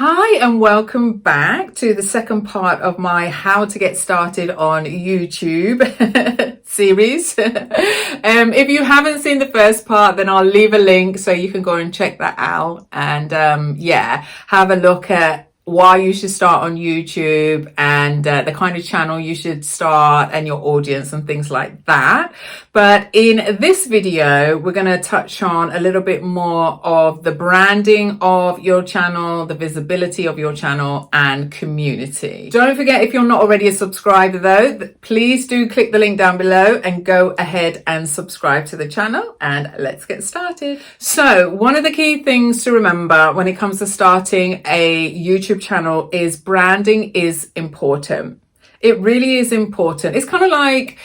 Hi and welcome back to the second part of my How to Get Started on YouTube series. If you haven't seen the first part, then I'll leave a link so you can go and check that out and have a look at why you should start on YouTube and the kind of channel you should start and your audience and things like that. But in this video, we're going to touch on a little bit more of the branding of your channel, the visibility of your channel and community. Don't forget, if you're not already a subscriber though, please do click the link down below and go ahead and subscribe to the channel, and let's get started. So one of the key things to remember when it comes to starting a YouTube channel is branding is important. It really is important. It's kind of like,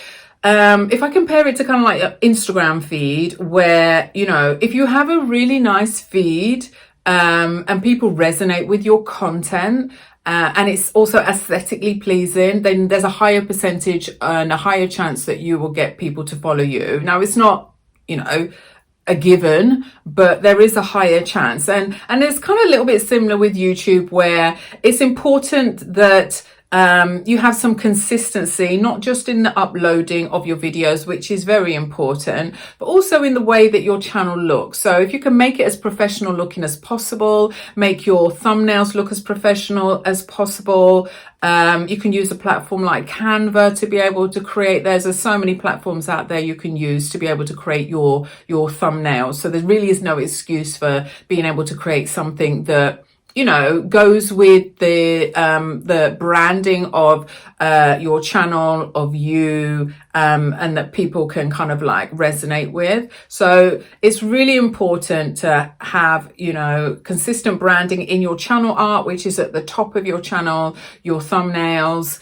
if I compare it to kind of like an Instagram feed where, you know, if you have a really nice feed and people resonate with your content and it's also aesthetically pleasing, then there's a higher percentage and a higher chance that you will get people to follow you. Now, it's not, you know, a given, but there is a higher chance. And it's kind of a little bit similar with YouTube, where it's important that you have some consistency, not just in the uploading of your videos, which is very important, but also in the way that your channel looks. So if you can make it as professional looking as possible, make your thumbnails look as professional as possible. You can use a platform like Canva to be able to create. There's so many platforms out there you can use to be able to create your thumbnails. So there really is no excuse for being able to create something that, you know, goes with the branding of your channel, of you, and that people can kind of like resonate with. So it's really important to have, you know, consistent branding in your channel art, which is at the top of your channel, your thumbnails.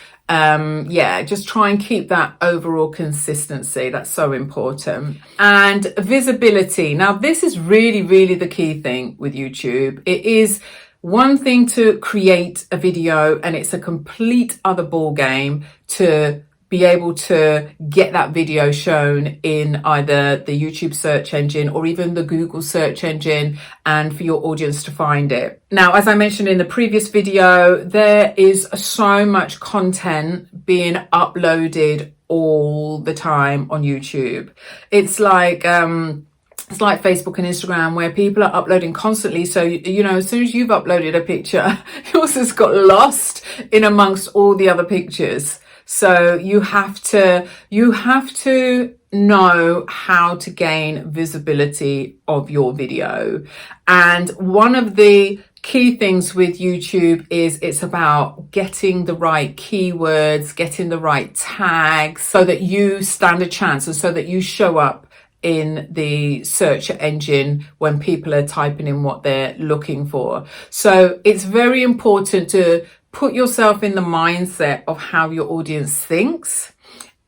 Just try and keep that overall consistency. That's so important. And visibility. Now, this is really, really the key thing with YouTube. It is one thing to create a video, and it's a complete other ball game to be able to get that video shown in either the YouTube search engine or even the Google search engine, and for your audience to find it. Now, as I mentioned in the previous video, there is so much content being uploaded all the time on YouTube. It's like Facebook and Instagram, where people are uploading constantly. So, you know, as soon as you've uploaded a picture, yours has got lost in amongst all the other pictures. So you have to know how to gain visibility of your video. And one of the key things with YouTube is it's about getting the right keywords, getting the right tags, so that you stand a chance and so that you show up in the search engine when people are typing in what they're looking for. So it's very important to put yourself in the mindset of how your audience thinks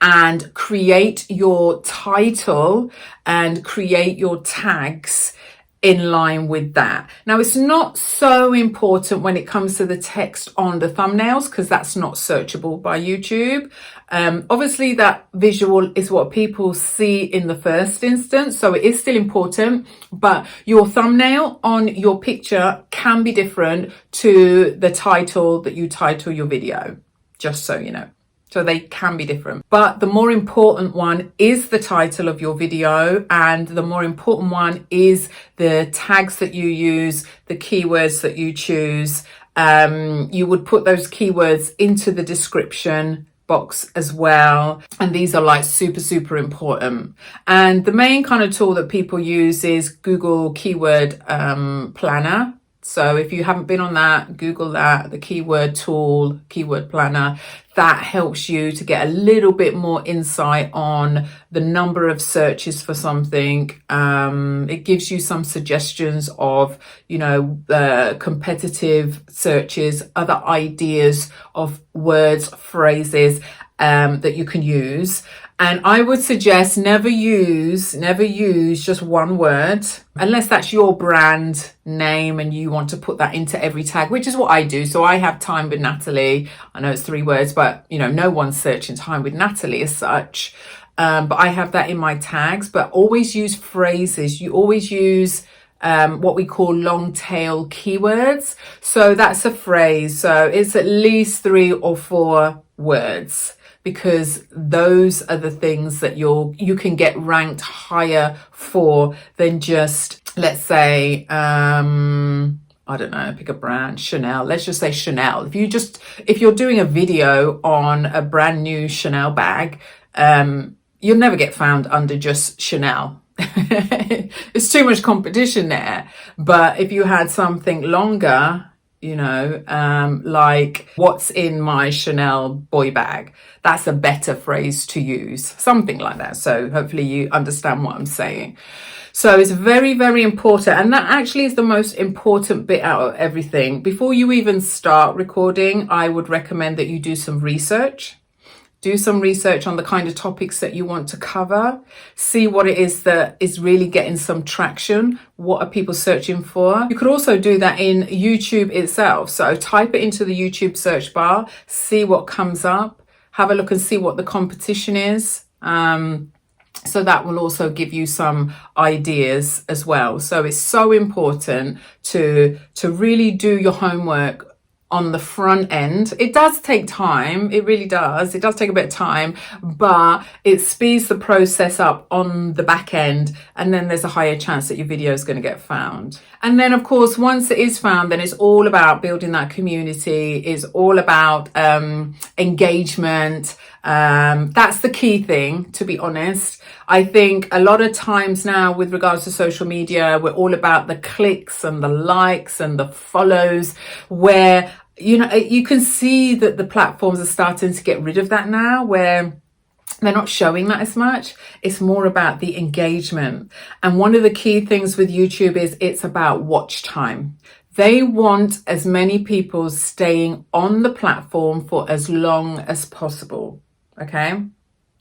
and create your title and create your tags in line with that. Now, it's not so important when it comes to the text on the thumbnails, because that's not searchable by YouTube. Obviously, that visual is what people see in the first instance, so it is still important, but your thumbnail on your picture can be different to the title that you title your video, just so you know. So they can be different. But the more important one is the title of your video, and the more important one is the tags that you use, the keywords that you choose. You would put those keywords into the description box as well, and these are like super important. And the main kind of tool that people use is Google Keyword Planner. So if you haven't been on that, Google that, the keyword tool, keyword planner. That helps you to get a little bit more insight on the number of searches for something. It gives you some suggestions of, you know, competitive searches, other ideas of words, phrases that you can use. And I would suggest never use just one word, unless that's your brand name and you want to put that into every tag, which is what I do. So I have Time with Natalie. I know it's 3 words, but you know, no one's searching Time with Natalie as such. But I have that in my tags, but always use phrases. You always use what we call long tail keywords. So that's a phrase. So it's at least 3 or 4 words, because those are the things that you can get ranked higher for than just, let's say, I don't know, pick a brand, Chanel. Let's just say Chanel. If you're doing a video on a brand new Chanel bag, you'll never get found under just Chanel. It's too much competition there. But if you had something longer, like what's in my Chanel boy bag, that's a better phrase to use, something like that. So hopefully you understand what I'm saying. So it's very, very important. And that actually is the most important bit out of everything. Before you even start recording, I would recommend that you do some research. Do some research on the kind of topics that you want to cover. See what it is that is really getting some traction. What are people searching for? You could also do that in YouTube itself. So type it into the YouTube search bar, see what comes up, have a look and see what the competition is. So that will also give you some ideas as well. So it's so important to really do your homework on the front end. It does take time. It really does. It does take a bit of time, but it speeds the process up on the back end. And then there's a higher chance that your video is going to get found. And then, of course, once it is found, then it's all about building that community. It's all about engagement. That's the key thing, to be honest. I think a lot of times now with regards to social media, we're all about the clicks and the likes and the follows, where, you can see that the platforms are starting to get rid of that now, where they're not showing that as much. It's more about the engagement. And one of the key things with YouTube is it's about watch time. They want as many people staying on the platform for as long as possible. Okay.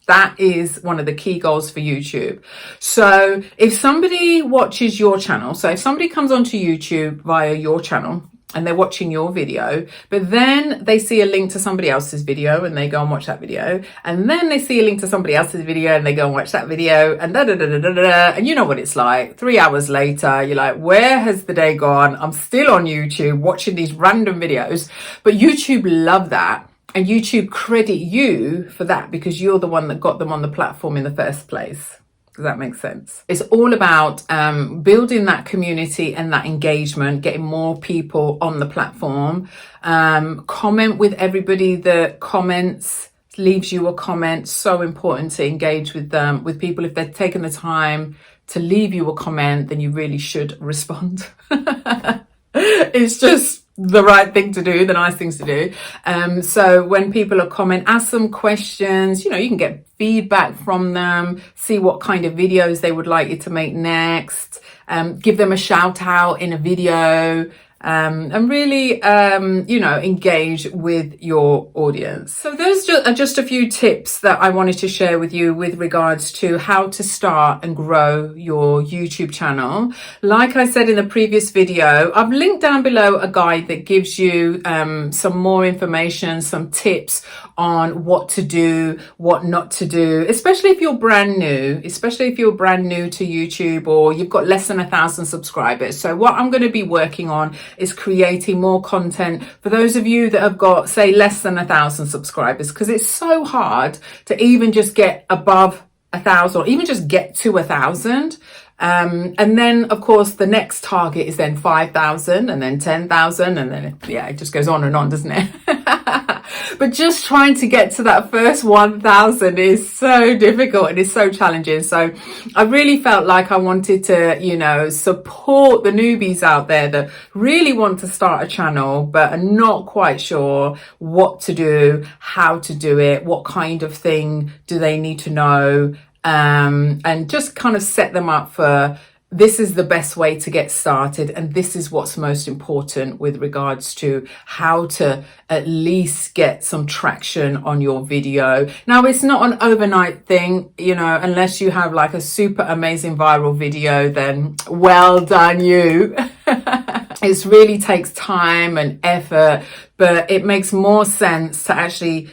That is one of the key goals for YouTube. So if somebody watches your channel, so if somebody comes onto YouTube via your channel and they're watching your video, but then they see a link to somebody else's video and they go and watch that video, and then they see a link to somebody else's video and they go and watch that video, and and you know what it's like. 3 hours later, you're like, where has the day gone? I'm still on YouTube watching these random videos. But YouTube love that. And YouTube credit you for that because you're the one that got them on the platform in the first place. Does that make sense? It's all about building that community and that engagement, getting more people on the platform. Comment with everybody that comments, leaves you a comment. So important to engage with people. If they're taking the time to leave you a comment, then you really should respond. It's just the right thing to do, the nice things to do. So when people are ask them questions, you can get feedback from them, see what kind of videos they would like you to make next, give them a shout out in a video, and really, engage with your audience. So those are just a few tips that I wanted to share with you with regards to how to start and grow your YouTube channel. Like I said in the previous video, I've linked down below a guide that gives you some more information, some tips on what to do, what not to do, especially if you're brand new, to YouTube or you've got less than 1,000 subscribers. So what I'm going to be working on is creating more content for those of you that have got, say, less than 1,000 subscribers, because it's so hard to even just get above 1,000 or even just get to 1,000. And then, of course, the next target is then 5,000 and then 10,000. And then, it just goes on, doesn't it? But just trying to get to that first 1,000 is so difficult and it's so challenging. So I really felt like I wanted to, support the newbies out there that really want to start a channel, but are not quite sure what to do, how to do it, what kind of thing do they need to know. And just kind of set them up for, this is the best way to get started. And this is what's most important with regards to how to at least get some traction on your video. Now, it's not an overnight thing, unless you have like a super amazing viral video, then well done you. It really takes time and effort, but it makes more sense to actually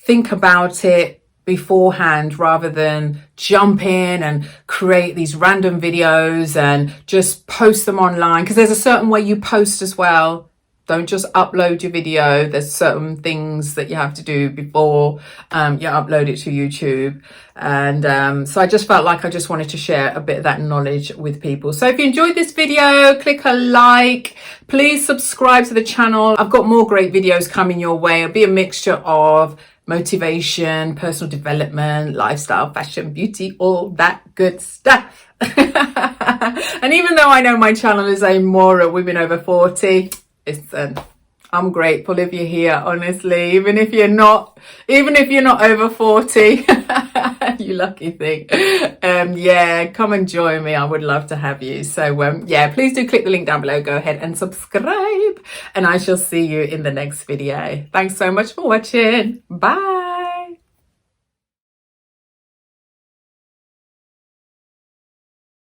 think about it, beforehand rather than jump in and create these random videos and just post them online, because there's a certain way you post as well. Don't just upload your video. There's certain things that you have to do before you upload it to YouTube. And so I just felt like I just wanted to share a bit of that knowledge with people. So if you enjoyed this video, click a like. Please subscribe to the channel. I've got more great videos coming your way. It'll be a mixture of motivation, personal development, lifestyle, fashion, beauty, all that good stuff. And even though I know my channel is aimed more at women over 40, listen, I'm grateful if you're here, honestly, even if you're not over 40, you lucky thing. Yeah, come and join me. I would love to have you. So yeah, please do click the link down below. Go ahead and subscribe, and I shall see you in the next video. Thanks so much for watching. Bye.